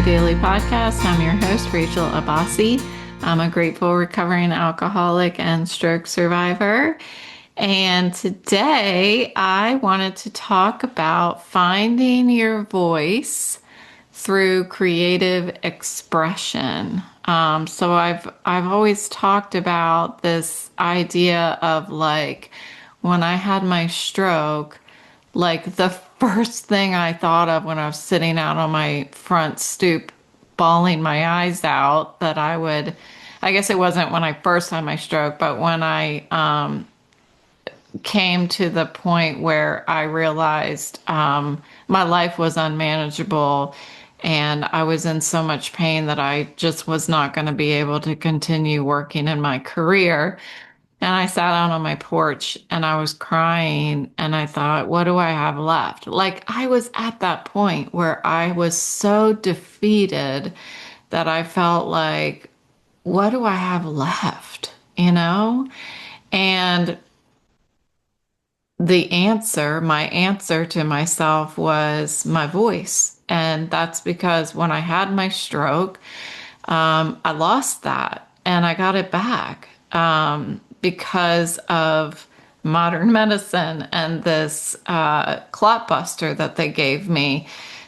Recovery Daily Podcast. I'm your host, Rachel Abbasi. I'm a grateful recovering alcoholic and stroke survivor. And today I wanted to talk about finding your voice through creative expression. So I've always talked about this idea of like when I had my stroke, like the first thing I thought of when I was sitting out on my front stoop, bawling my eyes out, that I guess it wasn't when I first had my stroke, but when I came to the point where I realized my life was unmanageable and I was in so much pain that I just was not going to be able to continue working in my career. And I sat out on my porch and I was crying and I thought, what do I have left? Like I was at that point where I was so defeated that I felt like, what do I have left? You know? And my answer to myself was my voice. And that's because when I had my stroke, I lost that and I got it back because of modern medicine and this clot buster that they gave me.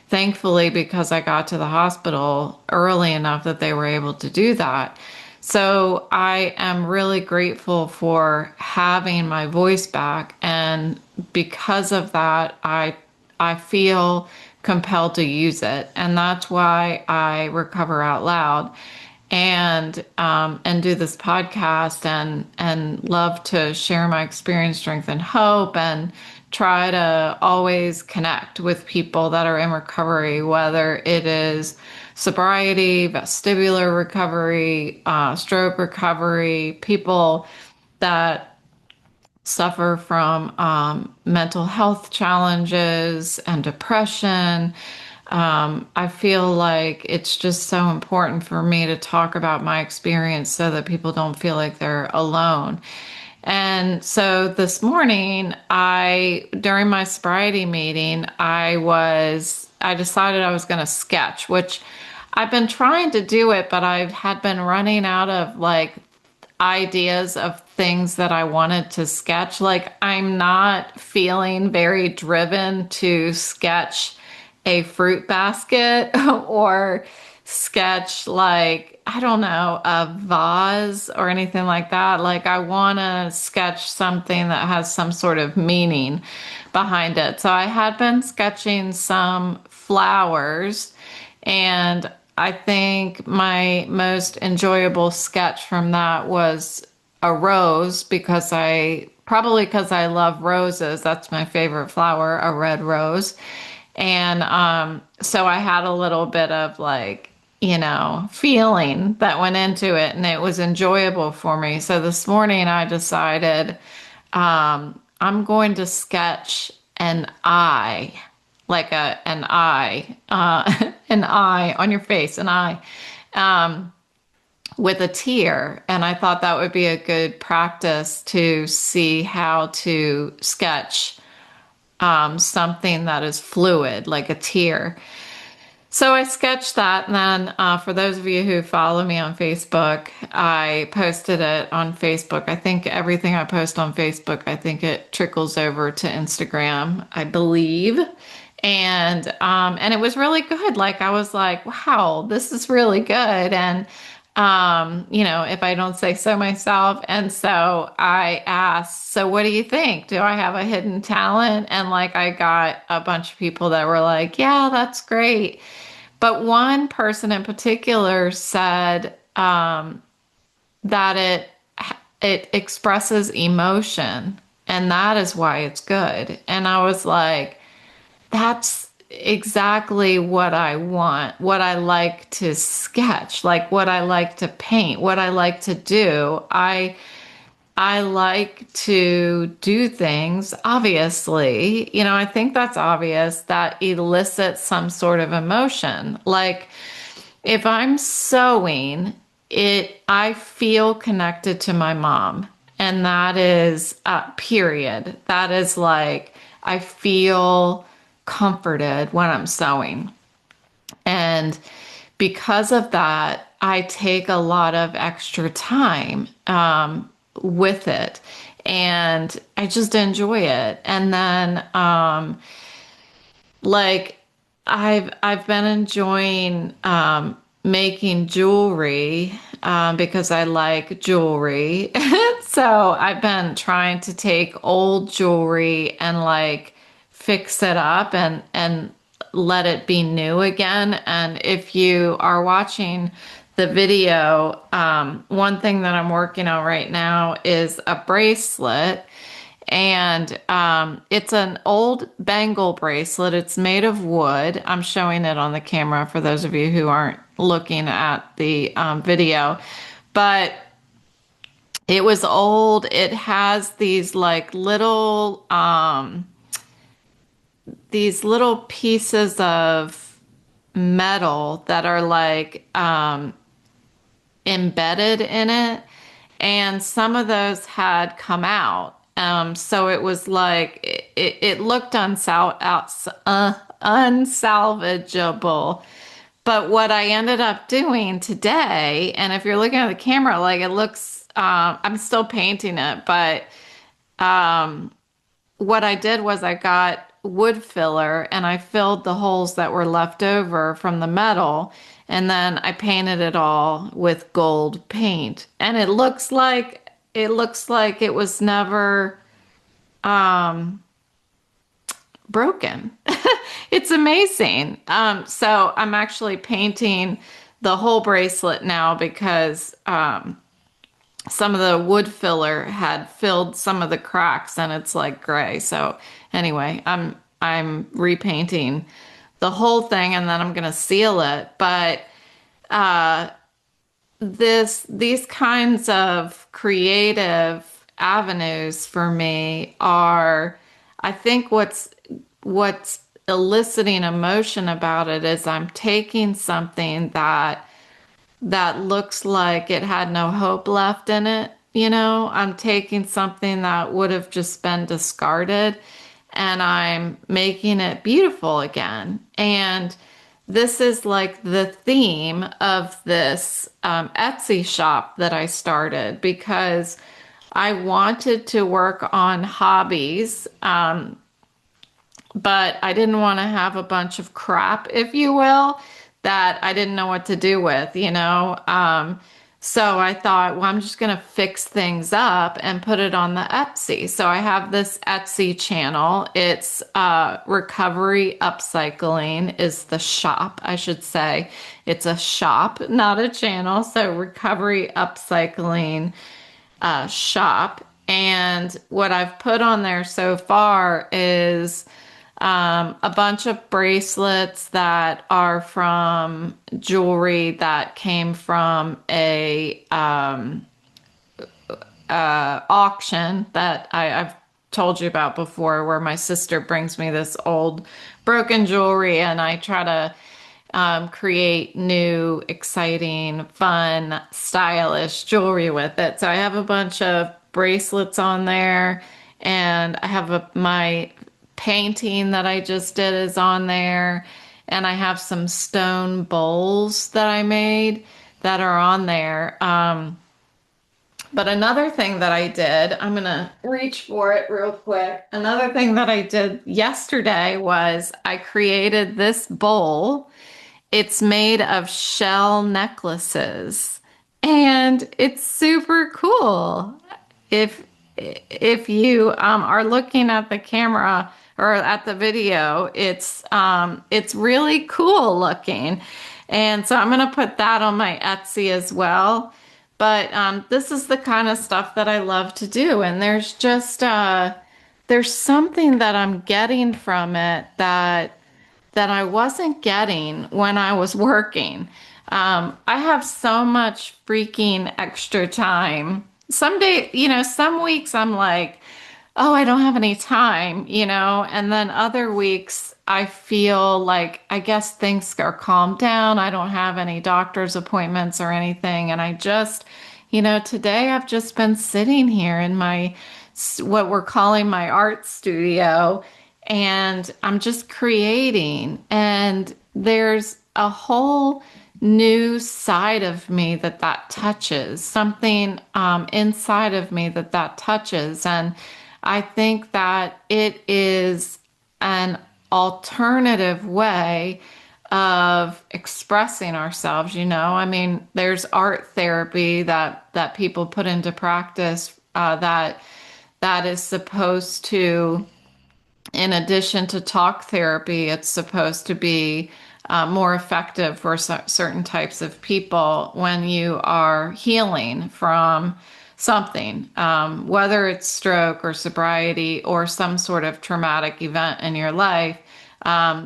Thankfully, because I got to the hospital early enough that they were able to do that. So I am really grateful for having my voice back. And because of that, I feel compelled to use it. And that's why I recover out loud and do this podcast and love to share my experience, strength, and hope, and try to always connect with people that are in recovery, whether it is sobriety, vestibular recovery, stroke recovery, people that suffer from mental health challenges and depression. I feel like it's just so important for me to talk about my experience so that people don't feel like they're alone. And so this morning, during my sobriety meeting, I decided I was going to sketch, which I've been trying to do it, but I had been running out of like ideas of things that I wanted to sketch. Like I'm not feeling very driven to sketch a fruit basket or sketch like, I don't know, a vase or anything like that. Like I want to sketch something that has some sort of meaning behind it. So I had been sketching some flowers, and I think my most enjoyable sketch from that was a rose, because I love roses. That's my favorite flower, a red rose. And so I had a little bit of like, feeling that went into it, and it was enjoyable for me. So this morning I decided I'm going to sketch an eye, like an eye, an eye on your face, an eye, with a tear. And I thought that would be a good practice to see how to sketch something that is fluid, like a tear. So I sketched that, and then for those of you who follow me on Facebook, I posted it on Facebook. I think everything I post on Facebook, I think it trickles over to Instagram, I believe. And it was really good. Like I was like, wow, this is really good. And if I don't say so myself. And so I asked, so what do you think? Do I have a hidden talent? And like I got a bunch of people that were like, yeah, that's great. But one person in particular said that it expresses emotion, and that is why it's good. And I was like, that's exactly what I want, what I like to sketch, like what I like to paint, what I like to do. I like to do things, obviously, I think that's obvious, that elicits some sort of emotion. Like if I'm sewing, I feel connected to my mom. And that is, period. That is like, I feel comforted when I'm sewing. And because of that, I take a lot of extra time with it, and I just enjoy it. And then like I've been enjoying making jewelry because I like jewelry. So I've been trying to take old jewelry and like fix it up and let it be new again. And if you are watching the video, one thing that I'm working on right now is a bracelet, and it's an old bangle bracelet. It's made of wood. I'm showing it on the camera for those of you who aren't looking at the video. But it was old. It has these little pieces of metal that are like embedded in it, and some of those had come out. So it was like it looked unsalvageable. But what I ended up doing today, and if you're looking at the camera, like it looks, I'm still painting it, but what I did was I got wood filler and I filled the holes that were left over from the metal, and then I painted it all with gold paint. And it looks like it was never broken. It's amazing. So I'm actually painting the whole bracelet now because some of the wood filler had filled some of the cracks and it's like gray. So anyway, I'm repainting the whole thing and then I'm gonna seal it. But these kinds of creative avenues for me are, I think what's eliciting emotion about it is I'm taking something that looks like it had no hope left in it. I'm taking something that would have just been discarded and I'm making it beautiful again. And this is like the theme of this Etsy shop that I started because I wanted to work on hobbies, but I didn't want to have a bunch of crap, if you will, that I didn't know what to do with. So I thought, well, I'm just going to fix things up and put it on the Etsy. So I have this Etsy channel. It's Recovery Upcycling is the shop, I should say. It's a shop, not a channel. So Recovery Upcycling shop. And what I've put on there so far is a bunch of bracelets that are from jewelry that came from a auction that I've told you about before, where my sister brings me this old broken jewelry and I try to create new, exciting, fun, stylish jewelry with it. So I have a bunch of bracelets on there, and I have my painting that I just did is on there, and I have some stone bowls that I made that are on there. But another thing that I did, I'm gonna reach for it real quick. Another thing that I did yesterday was I created this bowl. It's made of shell necklaces and it's super cool. If you are looking at the camera or at the video, it's really cool looking. And so I'm going to put that on my Etsy as well. But this is the kind of stuff that I love to do. And there's something that I'm getting from it that I wasn't getting when I was working. I have so much freaking extra time. Some weeks I'm like, oh, I don't have any time, and then other weeks I feel like, I guess things are calmed down. I don't have any doctor's appointments or anything. And I just, today I've just been sitting here in what we're calling my art studio, and I'm just creating. And there's a whole new side of me that that touches, something inside of me that that touches. And I think that it is an alternative way of expressing ourselves, you know. I mean, there's art therapy that people put into practice that is supposed to, in addition to talk therapy, it's supposed to be more effective for certain types of people when you are healing from something, whether it's stroke or sobriety or some sort of traumatic event in your life.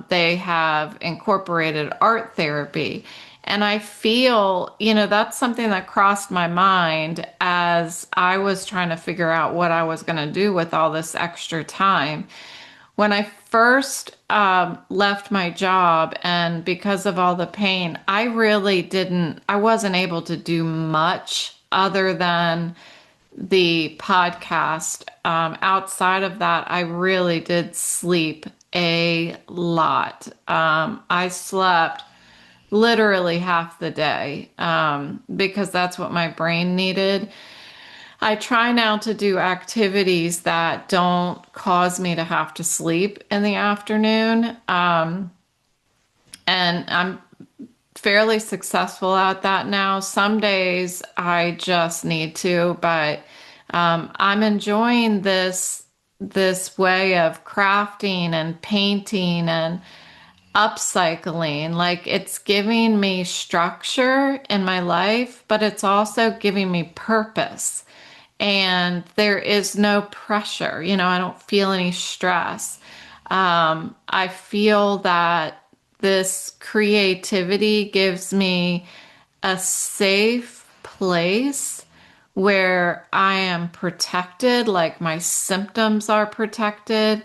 They have incorporated art therapy. And I feel, you know, that's something that crossed my mind as I was trying to figure out what I was going to do with all this extra time. When I first left my job, and because of all the pain, I wasn't able to do much other than the podcast. Outside of that, I really did sleep a lot. I slept literally half the day because that's what my brain needed. I try now to do activities that don't cause me to have to sleep in the afternoon. And I'm fairly successful at that now. Some days I just need to, but I'm enjoying this way of crafting and painting and upcycling. Like it's giving me structure in my life, but it's also giving me purpose. And there is no pressure. You know, I don't feel any stress. I feel that this creativity gives me a safe place where I am protected, like my symptoms are protected.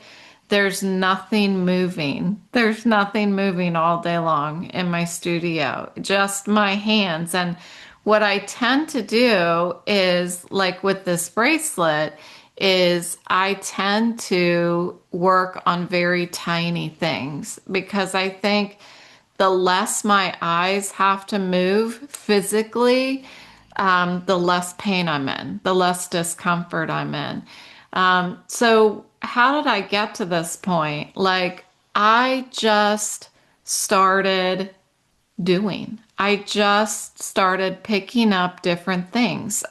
There's nothing moving. There's nothing moving all day long in my studio, just my hands. And what I tend to do is, like with this bracelet, is I tend to work on very tiny things because I think the less my eyes have to move physically, the less pain I'm in, the less discomfort I'm in. So how did I get to this point? Like, I just started doing. I just started picking up different things.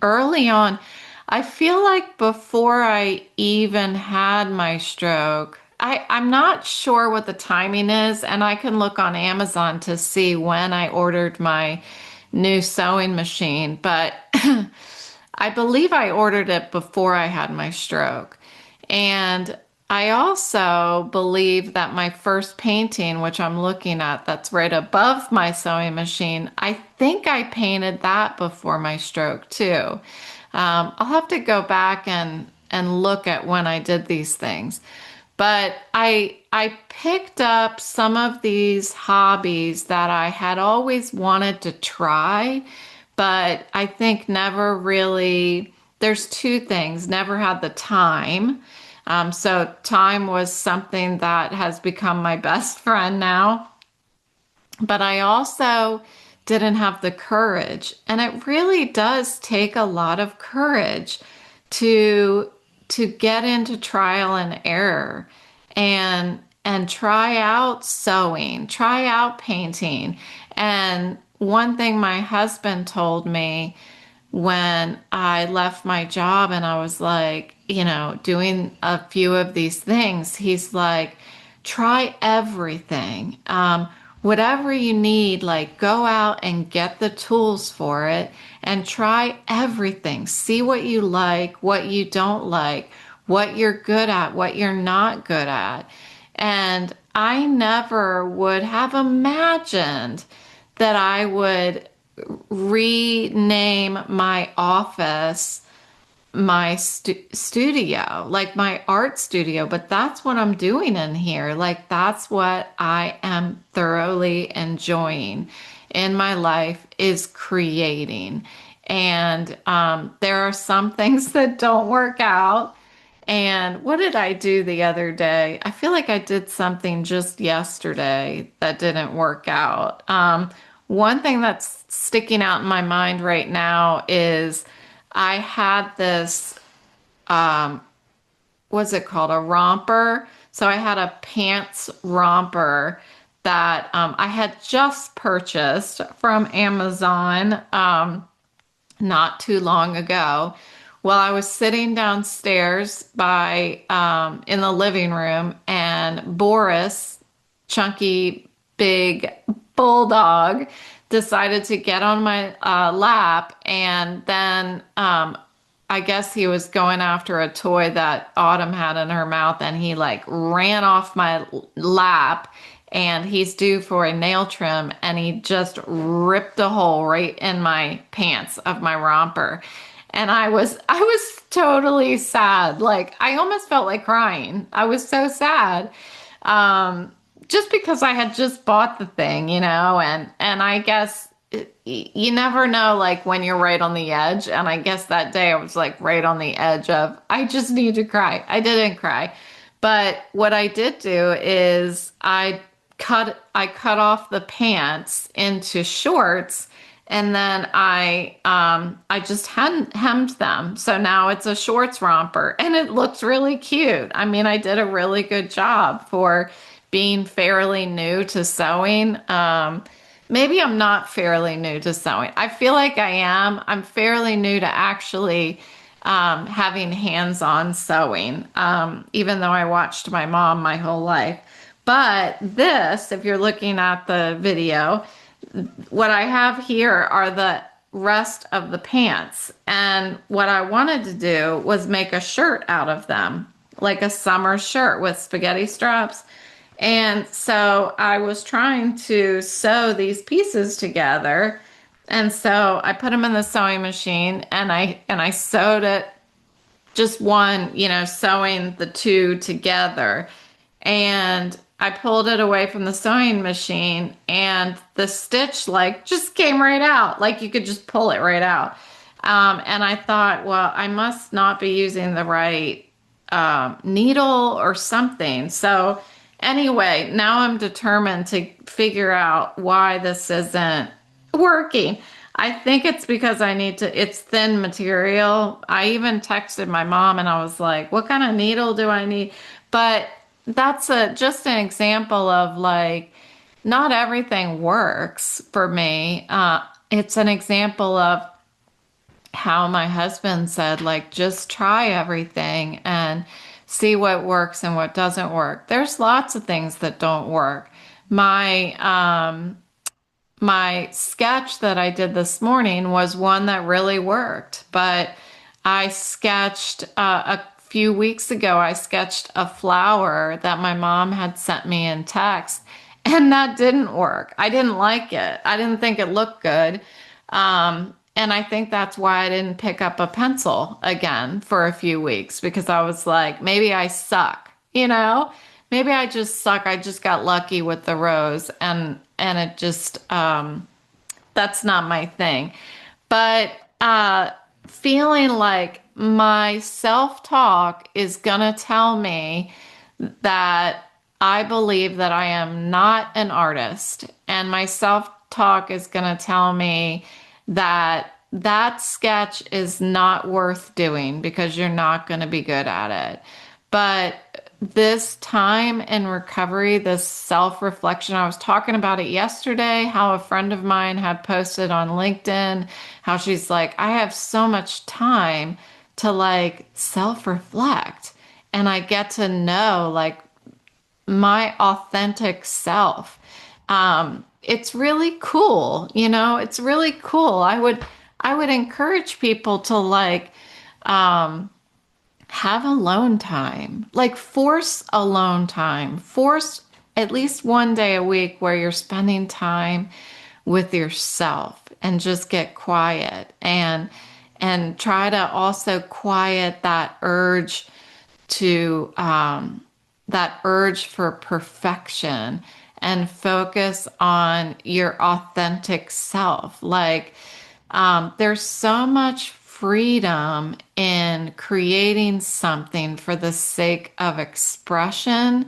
Early on, I feel like before I even had my stroke, I'm not sure what the timing is, and I can look on Amazon to see when I ordered my new sewing machine, but I believe I ordered it before I had my stroke. And I also believe that my first painting, which I'm looking at, that's right above my sewing machine, I think I painted that before my stroke too. I'll have to go back and look at when I did these things. But I picked up some of these hobbies that I had always wanted to try, but I think never really, there's two things, never had the time. So time was something that has become my best friend now. But I also didn't have the courage. And it really does take a lot of courage to get into trial and error and try out sewing, try out painting. And one thing my husband told me when I left my job and I was like, you know, doing a few of these things, he's like, try everything. Whatever you need, like go out and get the tools for it and try everything. See what you like, what you don't like, what you're good at, what you're not good at. And I never would have imagined that I would rename my office my studio, like my art studio, but that's what I'm doing in here. Like that's what I am thoroughly enjoying in my life is creating. And there are some things that don't work out, And what did I do the other day? I feel like I did something just yesterday that didn't work out. One thing that's sticking out in my mind right now is I had this, what's it called? A romper. So I had a pants romper that I had just purchased from Amazon. Not too long ago. Well, I was sitting downstairs by in the living room, and Boris, chunky, big bulldog, decided to get on my lap, and then I guess he was going after a toy that Autumn had in her mouth, and he like ran off my lap, and he's due for a nail trim, and he just ripped a hole right in my pants of my romper. And I was totally sad. Like I almost felt like crying. I was so sad. Um, just because I had just bought the thing, and I guess you never know, like when you're right on the edge. And I guess that day I was like right on the edge of, I just need to cry. I didn't cry. But what I did do is I cut off the pants into shorts, and then I just hemmed them. So now it's a shorts romper, and it looks really cute. I mean, I did a really good job for being fairly new to sewing. Maybe I'm not fairly new to sewing. I feel like I am. I'm fairly new to actually having hands-on sewing, even though I watched my mom my whole life. But this, if you're looking at the video, what I have here are the rest of the pants. And what I wanted to do was make a shirt out of them, like a summer shirt with spaghetti straps. And so I was trying to sew these pieces together. And so I put them in the sewing machine, and I sewed it just one, sewing the two together. And I pulled it away from the sewing machine, and the stitch like just came right out. Like you could just pull it right out. And I thought, well, I must not be using the right needle or something. So anyway, now I'm determined to figure out why this isn't working. I think it's because it's thin material. I even texted my mom and I was like, what kind of needle do I need? But that's just an example of like, not everything works for me. It's an example of how my husband said, like, just try everything and see what works and what doesn't work. There's lots of things that don't work. My sketch that I did this morning was one that really worked, but I sketched a few weeks ago, I sketched a flower that my mom had sent me in text, and that didn't work. I didn't like it. I didn't think it looked good. And I think that's why I didn't pick up a pencil again for a few weeks, because I was like, maybe I suck, Maybe I just suck. I just got lucky with the rose, and it just that's not my thing. But feeling like my self-talk is gonna tell me that I believe that I am not an artist, and my self-talk is gonna tell me that that sketch is not worth doing because you're not going to be good at it. But this time in recovery, this self-reflection, I was talking about it yesterday, how a friend of mine had posted on LinkedIn, how she's like, I have so much time to like self-reflect, and I get to know like my authentic self. It's really cool, it's really cool. I would encourage people to like have alone time, like force alone time, force at least one day a week where you're spending time with yourself and just get quiet, and try to also quiet to that urge for perfection, and focus on your authentic self. Like, there's so much freedom in creating something for the sake of expression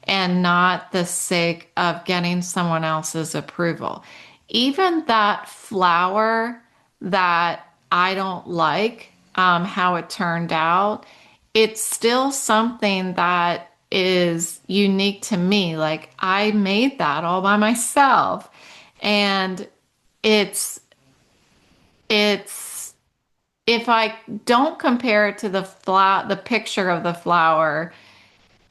and not the sake of getting someone else's approval. Even that flower that I don't like, how it turned out, it's still something that is unique to me. Like I made that all by myself. And it's, it's, if I don't compare it to the picture of the flower,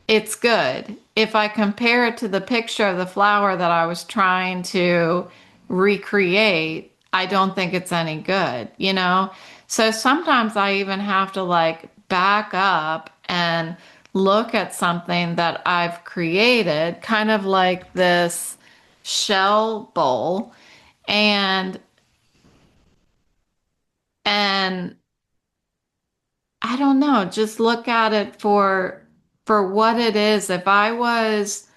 it's good. If I compare it to the picture of the flower that I was trying to recreate, I don't think it's any good, you know? So sometimes I even have to like back up and look at something that I've created, kind of like this shell bowl, and and I don't know, just look at it for what it is. If I was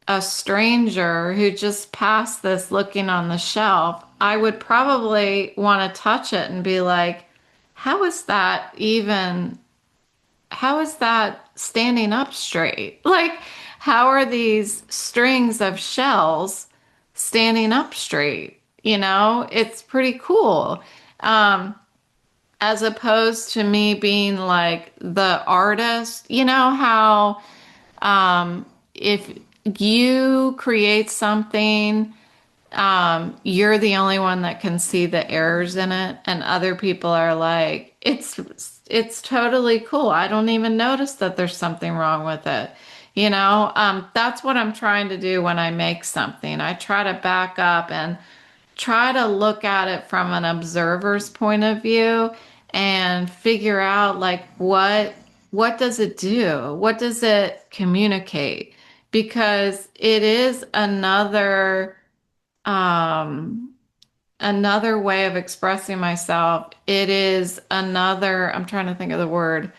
a stranger who just passed this looking on the shelf, I would probably want to touch it and be like, how is that even, how is that standing up straight? Like, how are these strings of shells standing up straight? You know, it's pretty cool. Um, as opposed to me being like the artist, you know how if you create something, you're the only one that can see the errors in it, and other people are like, it's totally cool. I don't even notice that there's something wrong with it. You know, that's what I'm trying to do when I make something. I try to back up and try to look at it from an observer's point of view and figure out like what does it do? What does it communicate? Because it is um another way of expressing myself. It is another, I'm trying to think of the word.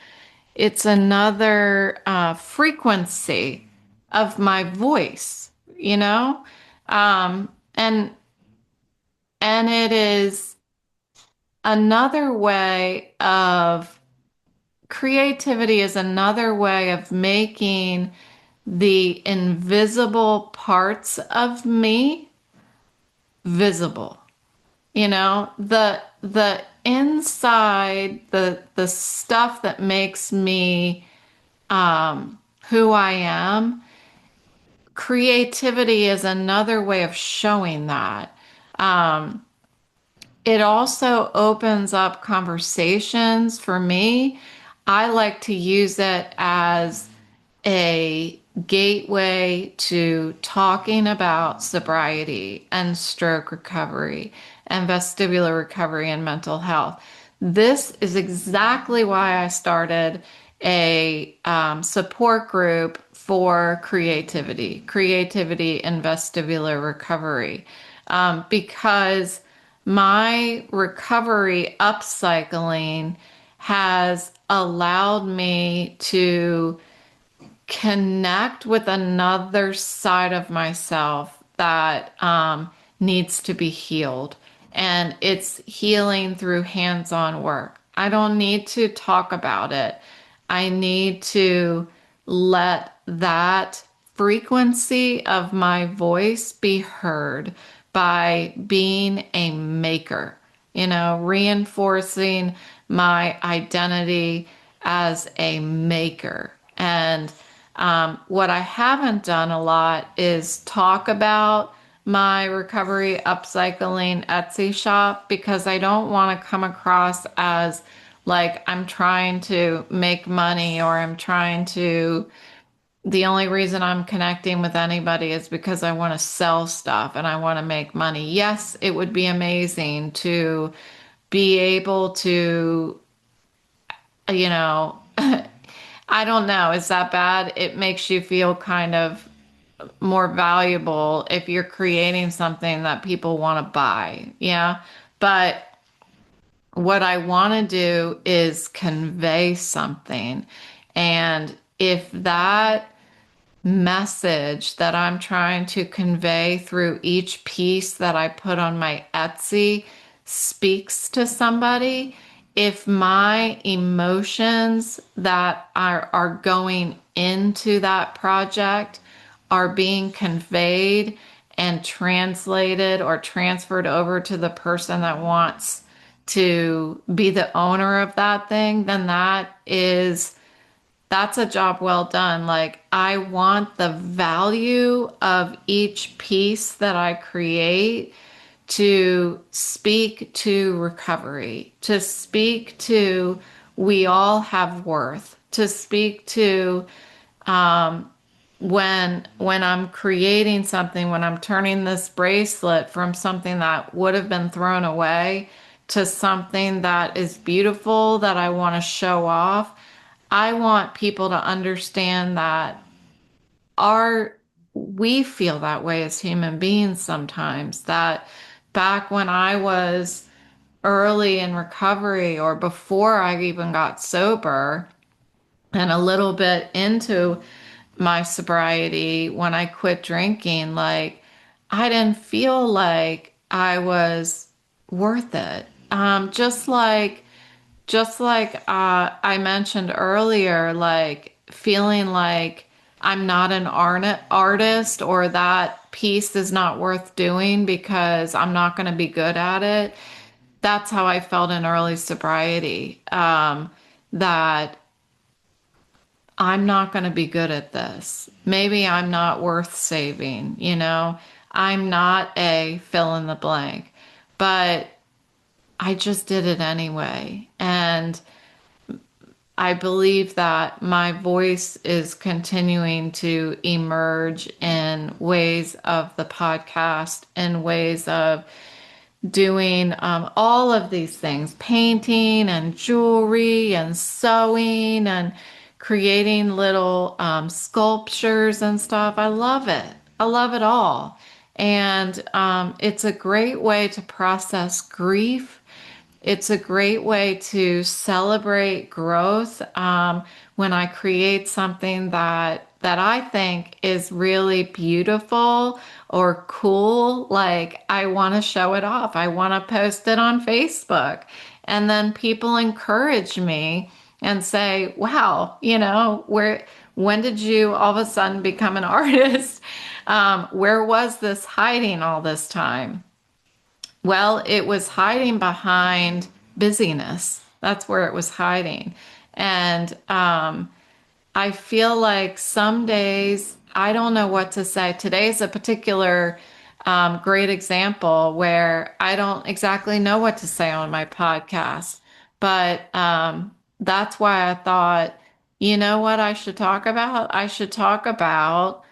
It's another frequency of my voice, you know? Um and and it is another way of creativity is another way of making the invisible parts of me visible. You know, the inside, the stuff that makes me who I am, creativity is another way of showing that. Um, It also opens up conversations for me. I like to use it as a gateway to talking about sobriety and stroke recovery and vestibular recovery and mental health. This is exactly why I started a support group for creativity and vestibular recovery, because my recovery upcycling has allowed me to connect with another side of myself that needs to be healed. And it's healing through hands on work. I don't need to talk about it. I need to let that frequency of my voice be heard by being a maker, you know, reinforcing my identity as a maker. And what I haven't done a lot is talk about my recovery upcycling Etsy shop because I don't want to come across as like I'm trying to make money or I'm trying to, the only reason I'm connecting with anybody is because I want to sell stuff and I want to make money. Yes, it would be amazing to be able to, you know, I don't know. Is that bad? It makes you feel kind of more valuable if you're creating something that people want to buy. Yeah. But what I want to do is convey something. And if that message that I'm trying to convey through each piece that I put on my Etsy speaks to somebody, if my emotions that are going into that project are being conveyed and translated or transferred over to the person that wants to be the owner of that thing, then that's a job well done. Like, I want the value of each piece that I create to speak to recovery, to speak to we all have worth, to speak to when I'm creating something, when I'm turning this bracelet from something that would have been thrown away to something that is beautiful that I want to show off. I want people to understand that our we feel that way as human beings sometimes, that back when I was early in recovery or before I even got sober and a little bit into my sobriety when I quit drinking, like, I didn't feel like I was worth it. Just like I mentioned earlier, like feeling like I'm not an artist, or that piece is not worth doing because I'm not going to be good at it. That's how I felt in early sobriety. That I'm not going to be good at this. Maybe I'm not worth saving, you know? I'm not a fill in the blank, but I just did it anyway. And I believe that my voice is continuing to emerge in ways of the podcast, in ways of doing all of these things, painting and jewelry and sewing and creating little sculptures and stuff. I love it. I love it all. And it's a great way to process grief. It's a great way to celebrate growth when I create something that I think is really beautiful or cool. Like, I want to show it off. I want to post it on Facebook. And then people encourage me and say, wow, when did you all of a sudden become an artist? Where was this hiding all this time? Well, it was hiding behind busyness. That's where it was hiding. And I feel like some days I don't know what to say. Today's a particular great example where I don't exactly know what to say on my podcast. But that's why I thought, you know what I should talk about? I should talk about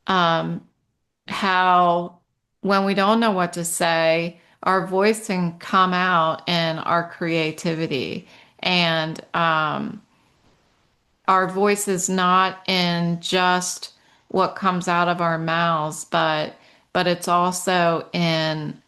how when we don't know what to say, our voice can come out in our creativity. And our voice is not in just what comes out of our mouths, but it's also in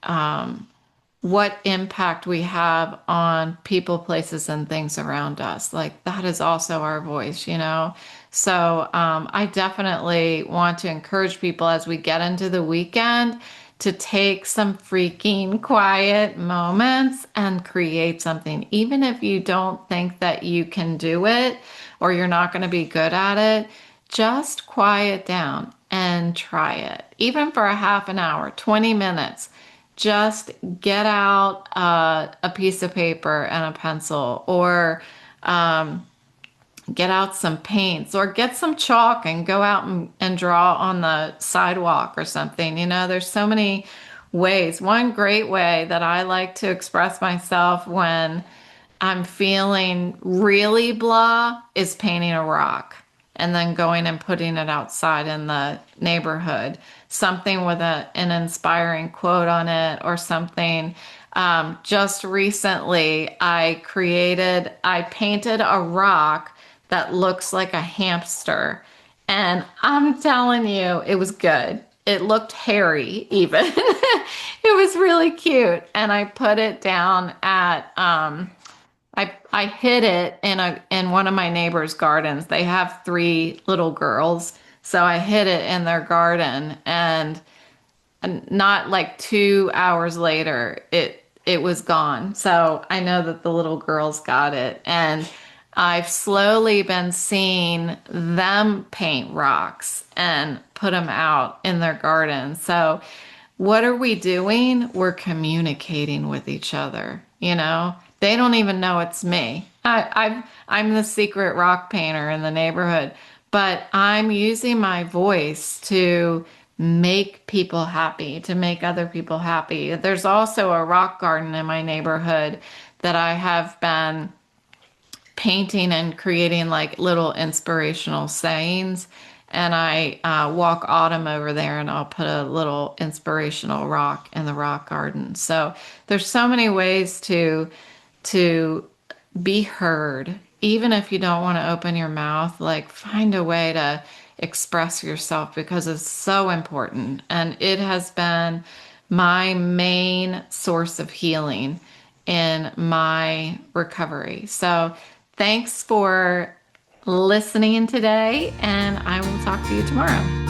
what impact we have on people, places, and things around us. Like, that is also our voice, you know? So I definitely want to encourage people as we get into the weekend to take some freaking quiet moments and create something. Even if you don't think that you can do it or you're not going to be good at it, just quiet down and try it. Even for a half an hour, 20 minutes. Just get out a piece of paper and a pencil, or get out some paints, or get some chalk and go out and draw on the sidewalk or something. You know, there's so many ways. One great way that I like to express myself when I'm feeling really blah is painting a rock and then going and putting it outside in the neighborhood. Something with an inspiring quote on it or something. Just recently, I painted a rock that looks like a hamster. And I'm telling you, it was good. It looked hairy even. It was really cute. And I put it down at I hid it in one of my neighbor's gardens. They have three little girls, so I hid it in their garden, and not like 2 hours later, it was gone. So I know that the little girls got it. And I've slowly been seeing them paint rocks and put them out in their garden. So what are we doing? We're communicating with each other, you know? They don't even know it's me. I'm the secret rock painter in the neighborhood, but I'm using my voice to make people happy, to make other people happy. There's also a rock garden in my neighborhood that I have been painting and creating like little inspirational sayings. And I walk Autumn over there and I'll put a little inspirational rock in the rock garden. So there's so many ways to be heard. Even if you don't want to open your mouth, like find a way to express yourself because it's so important. And it has been my main source of healing in my recovery. So thanks for listening today, and I will talk to you tomorrow.